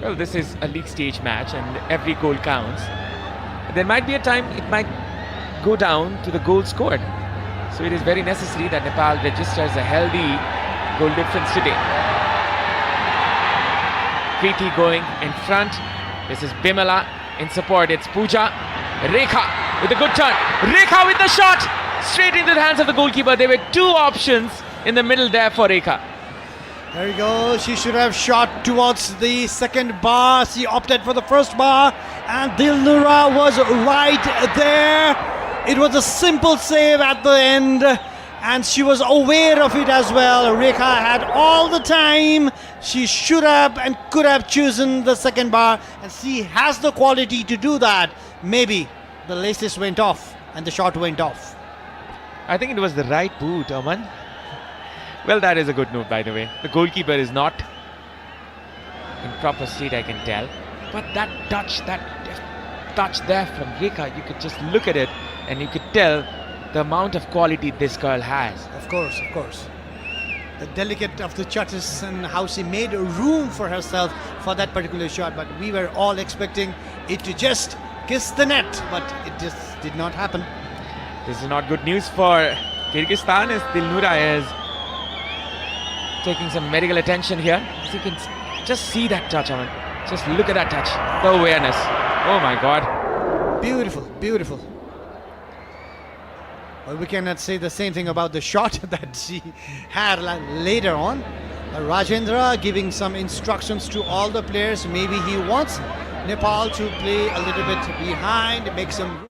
Well, this is a league stage match, and every goal counts. There might be a time it might go down to the goal scored. So it is very necessary that Nepal registers a healthy goal difference today. Preeti going in front. This is Bimala in support. It's Pooja. Rekha with a good turn. Rekha with the shot. Straight into the hands of the goalkeeper. There were two options in the middle there for Rekha. There you go. She should have shot towards the second bar. She opted for the first bar, and Dilnura was right there. It was a simple save at the end, and she was aware of it as well. Rekha had all the time. She should have and could have chosen the second bar, and she has the quality to do that. Maybe the laces went off and the shot went off. I think it was the right boot, Aman. Well, that is a good note, by the way. The goalkeeper is not in proper state, I can tell. But that touch there from Rekha, you could just look at it and you could tell the amount of quality this girl has. Of course, of course. The delicate of the touches and how she made room for herself for that particular shot. But we were all expecting it to just kiss the net, but it just did not happen. This is not good news for Kyrgyzstan, as Dilnura is taking some medical attention here. As you can just see that touch, Aman. Just look at that touch. The awareness. Oh my God. Beautiful, beautiful. Well, we cannot say the same thing about the shot that she had later on. Rajendra giving some instructions to all the players. Maybe he wants Nepal to play a little bit behind, make some...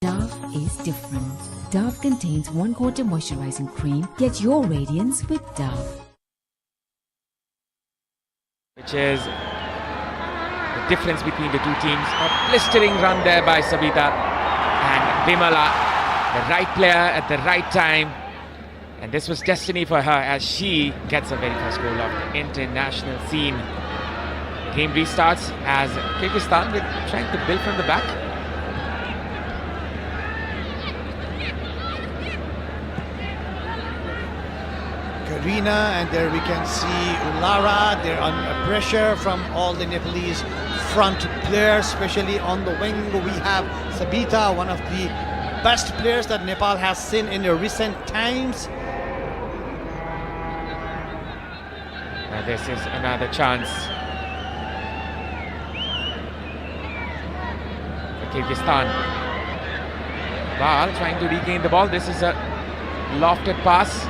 Dove is different. Dove contains 1/4 moisturizing cream. Get your radiance with Dove. Which is the difference between the two teams. A blistering run there by Sabita and Bimala. The right player at the right time. And this was destiny for her as she gets a very first goal of the international scene. Game restarts as Kyrgyzstan will trying to build from the back. Garina, and there we can see Ulara. They're under pressure from all the Nepalese front players, especially on the wing. We have Sabita, one of the best players that Nepal has seen in the recent times. Now this is another chance for Kyrgyzstan. Bal trying to regain the ball. This is a lofted pass,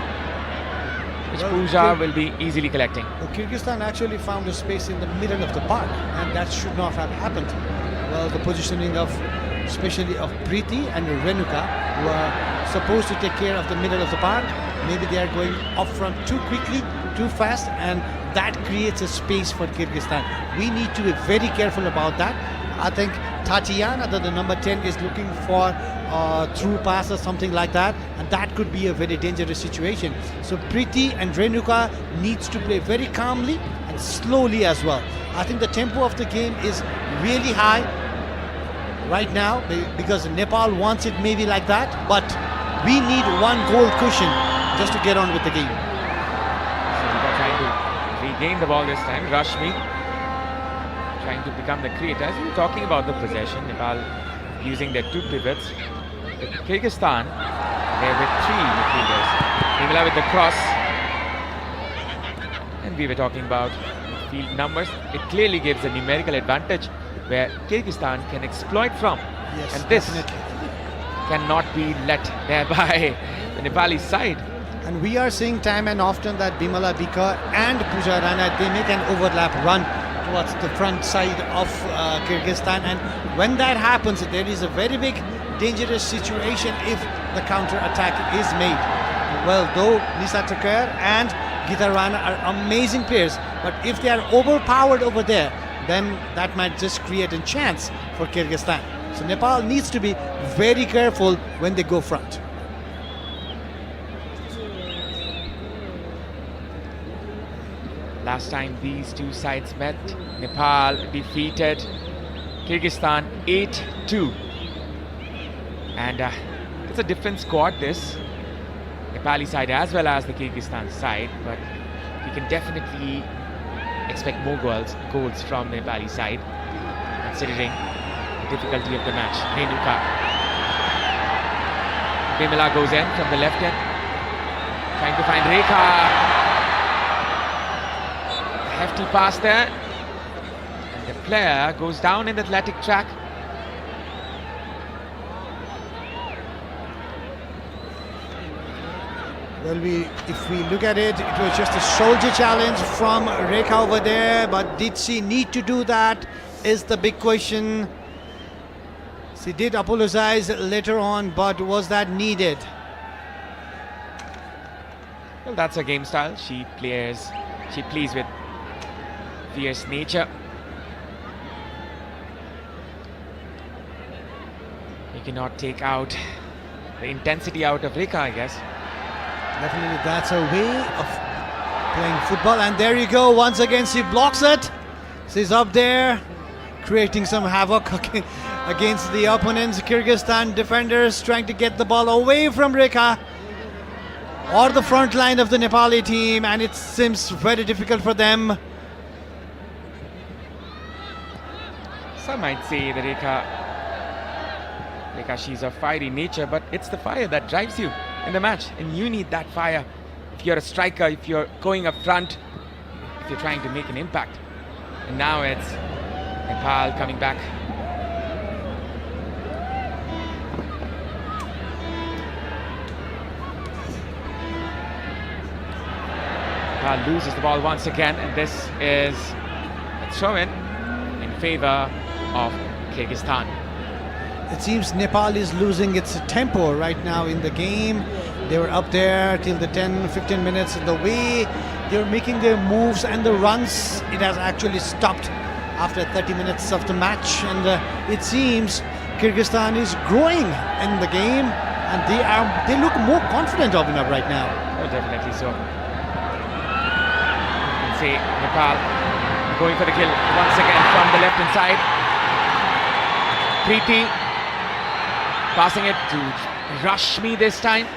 which Pooja will be easily collecting. Well, Kyrgyzstan actually found a space in the middle of the park, and that should not have happened. Well, the positioning of, especially of Preeti and Renuka, who are supposed to take care of the middle of the park, maybe they are going up front too quickly, too fast, and that creates a space for Kyrgyzstan. We need to be very careful about that. I think Tatiana, the number 10, is looking for through pass or something like that, and that could be a very dangerous situation. So Preeti and Renuka needs to play very calmly and slowly as well. I think the tempo of the game is really high right now because Nepal wants it maybe like that, but we need one goal cushion just to get on with the game. Sabita trying to regain the ball this time. Rashmi trying to become the creator. As we were talking about the possession, Nepal using their two pivots. Kyrgyzstan, they're with three midfielders. Nimala with the cross. And we were talking about field numbers. It clearly gives a numerical advantage where Kyrgyzstan can exploit from. Yes, and this definitely cannot be let there by the Nepali side. And we are seeing time and often that Bimala Bika and Pooja Rana, they make an overlap run towards the front side of Kyrgyzstan, and when that happens, there is a very big dangerous situation if the counter attack is made. Well, though Nisa Takar and Gita Rana are amazing players, but if they are overpowered over there, then that might just create a chance for Kyrgyzstan. So Nepal needs to be very careful when they go front. Last time these two sides met, Nepal defeated Kyrgyzstan 8-2. And it's a different squad, this Nepali side as well as the Kyrgyzstan side, but we can definitely expect more goals from the Nepali side, considering the difficulty of the match. Renuka. Bimala goes in from the left end, trying to find Rekha. Hefty pass there, and the player goes down in the athletic track. Well, if we look at it, it was just a soldier challenge from Rekha over there, but did she need to do that is the big question. She did apologize later on, but was that needed? Well, that's her game style. She plays with fierce nature. You cannot take out the intensity out of Rekha, I guess. Definitely, that's a way of playing football. And there you go, once again she blocks it. She's up there creating some havoc against the opponents. Kyrgyzstan defenders trying to get the ball away from Rekha or the front line of the Nepali team, and it seems very difficult for them. Some might say that Rekha, she's of fiery nature, but it's the fire that drives you in the match, and you need that fire if you're a striker, if you're going up front, if you're trying to make an impact. And now it's Nepal coming back. Nepal loses the ball once again, and this is a throw-in in favor of Kyrgyzstan. It seems Nepal is losing its tempo right now in the game. They were up there till the 10-15 minutes. The way they were making their moves and the runs, it has actually stopped after 30 minutes of the match. And it seems Kyrgyzstan is growing in the game, and they look more confident of enough right now. Oh, definitely so. You can see Nepal going for the kill once again from the left-hand side. Preeti passing it to Rashmi this time.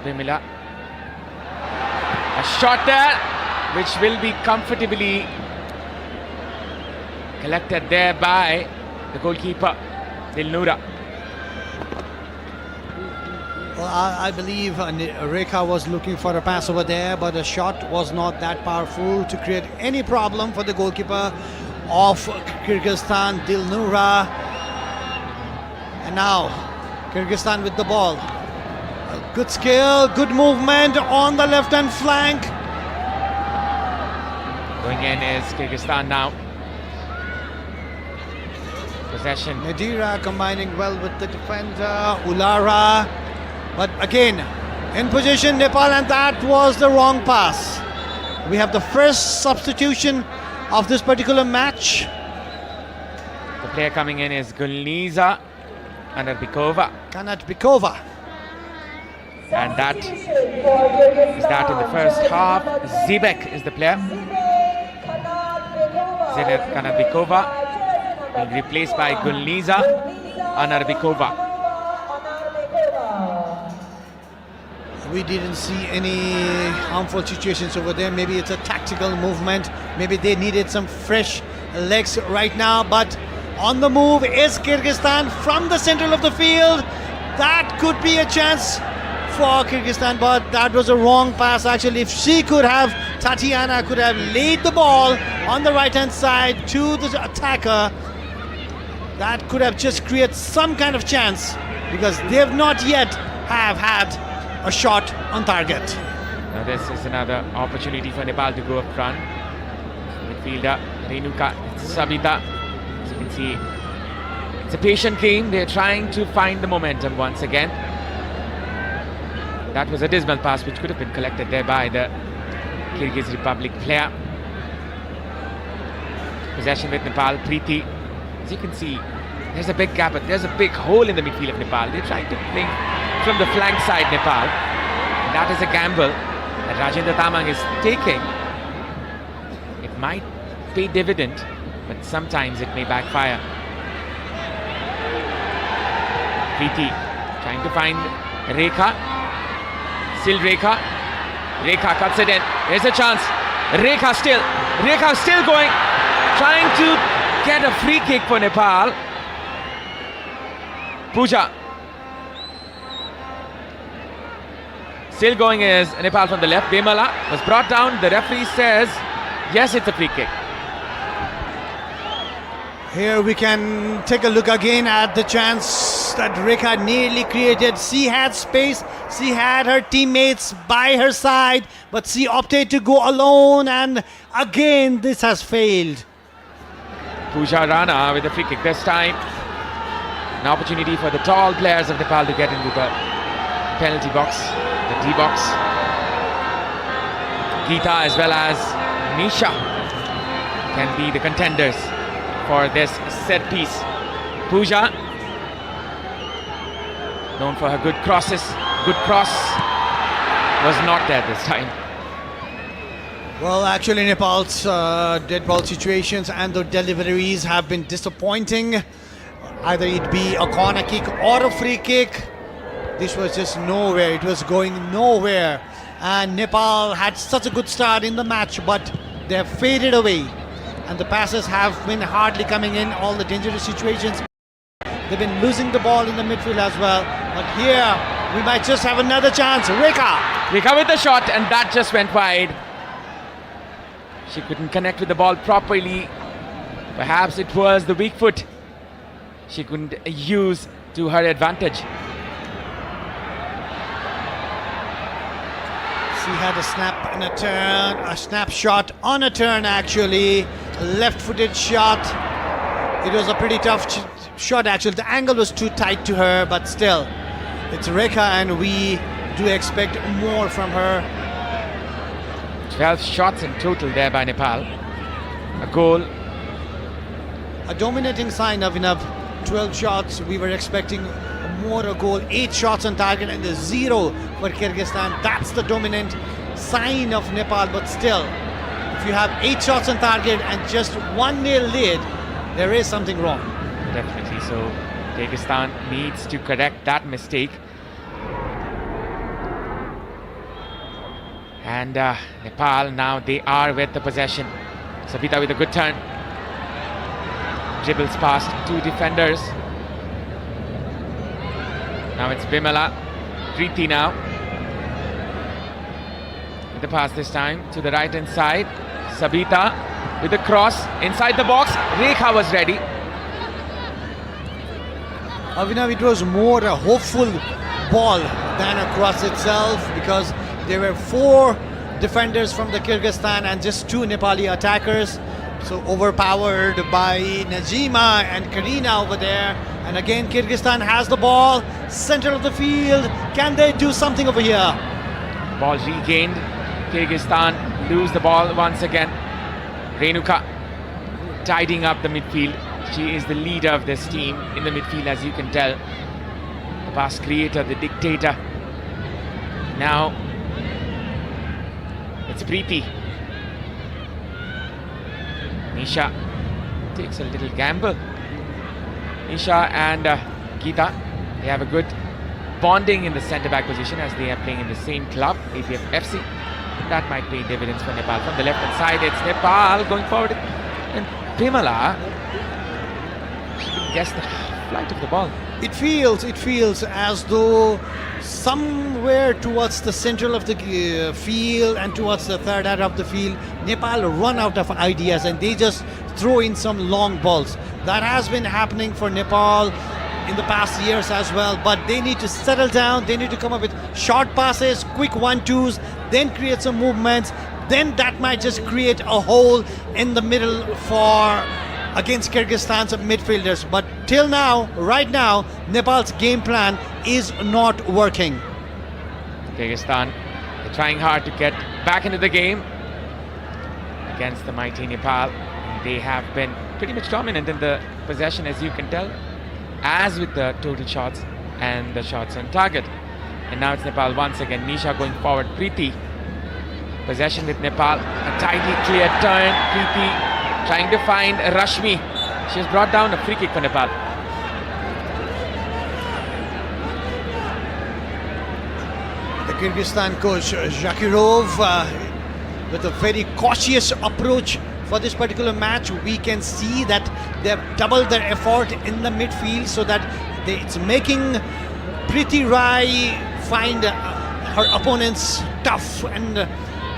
Bimila. A shot there, which will be comfortably collected there by the goalkeeper, Dilnura. Well, I believe Rekha was looking for a pass over there, but the shot was not that powerful to create any problem for the goalkeeper of Kyrgyzstan, Dilnura. And now, Kyrgyzstan with the ball. Good skill, good movement on the left-hand flank. Going in is Kyrgyzstan now. Possession. Nadira combining well with the defender, Ulara. But again, in position, Nepal, and that was the wrong pass. We have the first substitution of this particular match. The player coming in is Gulniza Kanatbekova. Kanatbekova. And that is that in the first half. Zibek is the player. Zenit Kanatbekova being replaced by Gulniza Anarbekova. We didn't see any harmful situations over there. Maybe it's a tactical movement. Maybe they needed some fresh legs right now. But on the move is Kyrgyzstan from the center of the field. That could be a chance for Kyrgyzstan, but that was a wrong pass. Actually, if she could have, Tatiana could have laid the ball on the right hand side to the attacker, that could have just created some kind of chance, because they have not yet have had a shot on target. Now this is another opportunity for Nepal to go up front. Midfielder Renuka Sabita. As you can see, it's a patient game. They're trying to find the momentum once again. That was a dismal pass which could have been collected there by the Kyrgyz Republic player. Possession with Nepal. Preeti. As you can see, there's a big gap, but there's a big hole in the midfield of Nepal. They're trying to play from the flank side, Nepal. And that is a gamble that Rajendra Tamang is taking. It might pay dividend, but sometimes it may backfire. Preeti trying to find Rekha. Still Rekha. Rekha cuts it in. There's a chance. Rekha still going. Trying to get a free kick for Nepal. Pooja. Still going is Nepal from the left. Bemala was brought down. The referee says, yes, it's a free kick. Here we can take a look again at the chance that Rekha nearly created. She had space, she had her teammates by her side, but she opted to go alone, and again this has failed. Pooja Rana with a free kick this time. An opportunity for the tall players of Nepal to get into the penalty box, the D box. Geeta as well as Nisha can be the contenders for this set piece. Pooja, known for her good crosses. Good cross was not there this time. Well, actually Nepal's dead ball situations and the deliveries have been disappointing. Either it be a corner kick or a free kick. This was just nowhere. It was going nowhere. And Nepal had such a good start in the match, but they have faded away. And the passes have been hardly coming in, all the dangerous situations. They've been losing the ball in the midfield as well. But here, we might just have another chance. Rekha with the shot, and that just went wide. She couldn't connect with the ball properly. Perhaps it was the weak foot she couldn't use to her advantage. She had a snap and a turn, a snapshot on a turn actually. A left-footed shot. It was a pretty tough shot actually. The angle was too tight to her, but still. It's Rekha and we do expect more from her. 12 shots in total there by Nepal. A goal. A dominating sign of enough 12 shots. We were expecting more a goal. 8 shots on target and a 0 for Kyrgyzstan. That's the dominant sign of Nepal, but still, if you have 8 shots on target and just 1-0 lead, there is something wrong. Definitely so. Kyrgyzstan needs to correct that mistake. And Nepal, now they are with the possession. Sabita with a good turn. Dribbles past two defenders. Now it's Bimala. Preeti now. With the pass this time to the right hand side. Sabita with the cross inside the box. Rekha was ready. Avinav, it was more a hopeful ball than a cross itself, because there were 4 defenders from the Kyrgyzstan and just 2 Nepali attackers. So overpowered by Najima and Karina over there. And again, Kyrgyzstan has the ball, center of the field. Can they do something over here? Ball regained. Kyrgyzstan lose the ball once again. Renuka tidying up the midfield. She is the leader of this team in the midfield, as you can tell. The pass creator, the dictator. Now it's Preeti. Nisha takes a little gamble. Nisha and Geeta, they have a good bonding in the centre back position as they are playing in the same club, APF FC. That might pay dividends for Nepal. From the left hand side, it's Nepal going forward. And Bimala, she can guess the flight of the ball. It feels as though somewhere towards the central of the field and towards the third area of the field, Nepal run out of ideas and they just throw in some long balls. That has been happening for Nepal in the past years as well, but they need to settle down. They need to come up with short passes, quick 1-2s, then create some movements. Then that might just create a hole in the middle for against Kyrgyzstan's midfielders. But till now, right now, Nepal's game plan is not working. Kyrgyzstan, they're trying hard to get back into the game against the mighty Nepal. They have been pretty much dominant in the possession, as you can tell, as with the total shots and the shots on target. And now it's Nepal once again. Nisha going forward. Preeti, possession with Nepal. A tidy clear turn. Preeti trying to find Rashmi. She has brought down a free kick for Nepal. The Kyrgyzstan coach Zakirov with a very cautious approach for this particular match. We can see that they have doubled their effort in the midfield so that it's making Preeti Rai find her opponents tough. And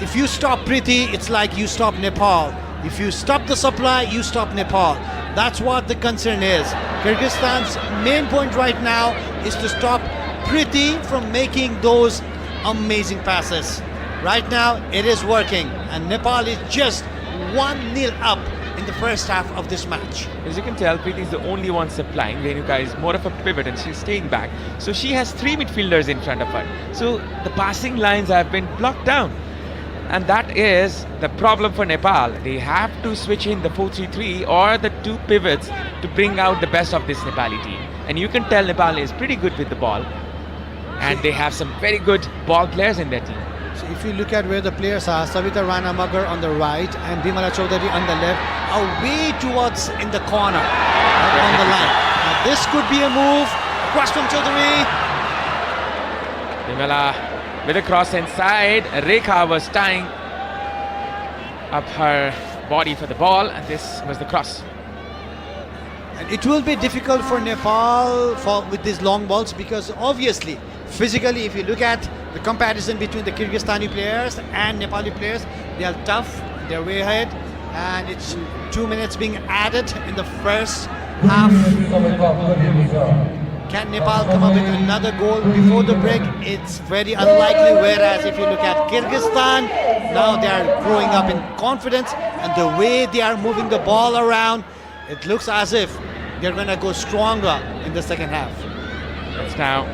if you stop Preeti, it's like you stop Nepal. If you stop the supply, you stop Nepal. That's what the concern is. Kyrgyzstan's main point right now is to stop Preeti from making those amazing passes. Right now, it is working, and Nepal is just 1-0 up in the first half of this match. As you can tell, Preeti is the only one supplying. Renuka is more of a pivot and she's staying back. So she has 3 midfielders in front of her. So the passing lines have been blocked down. And that is the problem for Nepal. They have to switch in the 4-3-3 or the 2 pivots to bring out the best of this Nepali team. And you can tell Nepal is pretty good with the ball. And they have some very good ball players in their team. So if you look at where the players are, Savita Rana Magar on the right and Bimala Chaudhary on the left, away towards in the corner, on the line. Now this could be a move. Cross from Chaudhary. Bimala with a cross inside. Rekha was tying up her body for the ball, and this was the cross. And it will be difficult for Nepal with these long balls, because obviously, physically, if you look at the comparison between the Kyrgyzstani players and Nepali players, they are tough, they're way ahead, and it's 2 minutes being added in the first half. Can Nepal come up with another goal before the break? It's very unlikely, whereas if you look at Kyrgyzstan, now they are growing up in confidence, and the way they are moving the ball around, it looks as if they're going to go stronger in the second half. It's now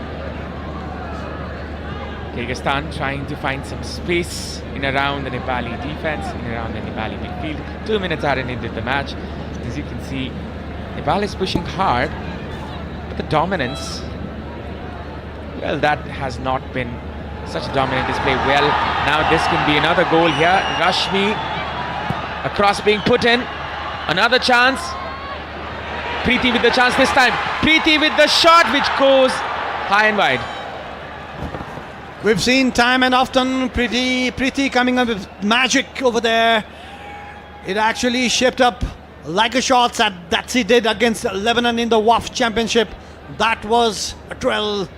Kyrgyzstan trying to find some space in around the Nepali defense, in around the Nepali midfield. 2 minutes added into the match. As you can see, Nepal is pushing hard, but the dominance, well, that has not been such a dominant display. Well, now this can be another goal here. Rashmi, a cross being put in. Another chance. Preeti with the chance this time. Preeti with the shot which goes high and wide. We've seen time and often Preeti coming up with magic over there. It actually shaped up like a shot that she did against Lebanon in the WAF Championship. That was a 12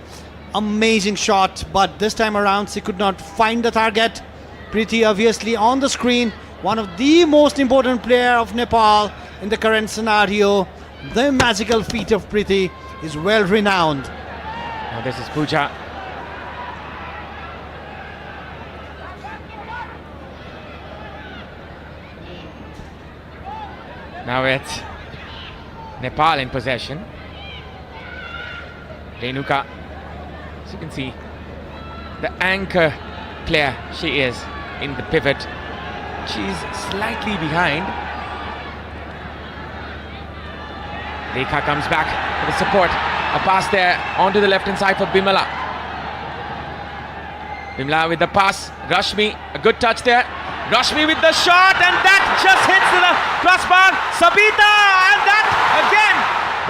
amazing shot, but this time around she could not find the target. Preeti obviously on the screen, one of the most important player of Nepal in the current scenario. The magical feat of Preeti is well renowned. Now this is Pooja. Now it's Nepal in possession. Renuka, as you can see, the anchor player she is in the pivot. She's slightly behind. Rekha comes back with the support. A pass there onto the left hand side for Bimala. Bimala with the pass. Rashmi, a good touch there. Rashmi with the shot, and that just hits the crossbar. Sabita, and that again.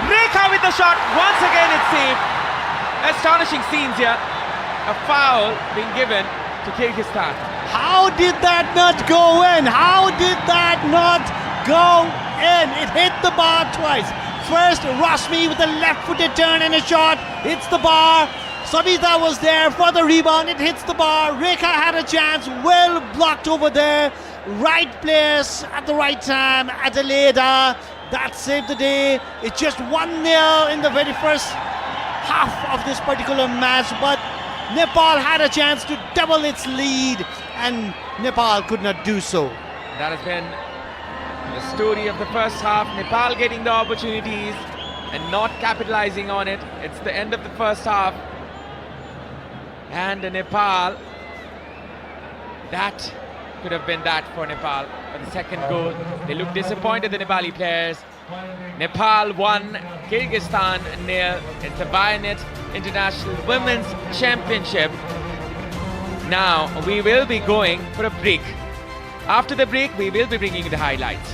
Rekha with the shot. Once again it's saved. Astonishing scenes here. A foul being given to Kyrgyzstan. How did that not go in? How did that not go in? It hit the bar twice. First, Rashmi with a left-footed turn and a shot hits the bar. Sabita was there for the rebound. It hits the bar. Rekha had a chance. Well blocked over there. Right place at the right time. Adelaida. That saved the day. It's just 1-0 in the very first half of this particular match. But Nepal had a chance to double its lead, and Nepal could not do so. That has been the story of the first half. Nepal getting the opportunities and not capitalizing on it. It's the end of the first half. And Nepal, that could have been that for Nepal. For the second goal, they look disappointed, the Nepali players. Nepal 1, Kyrgyzstan 0. It's the Vianet International Women's Championship. Now we will be going for a break. After the break, we will be bringing you the highlights.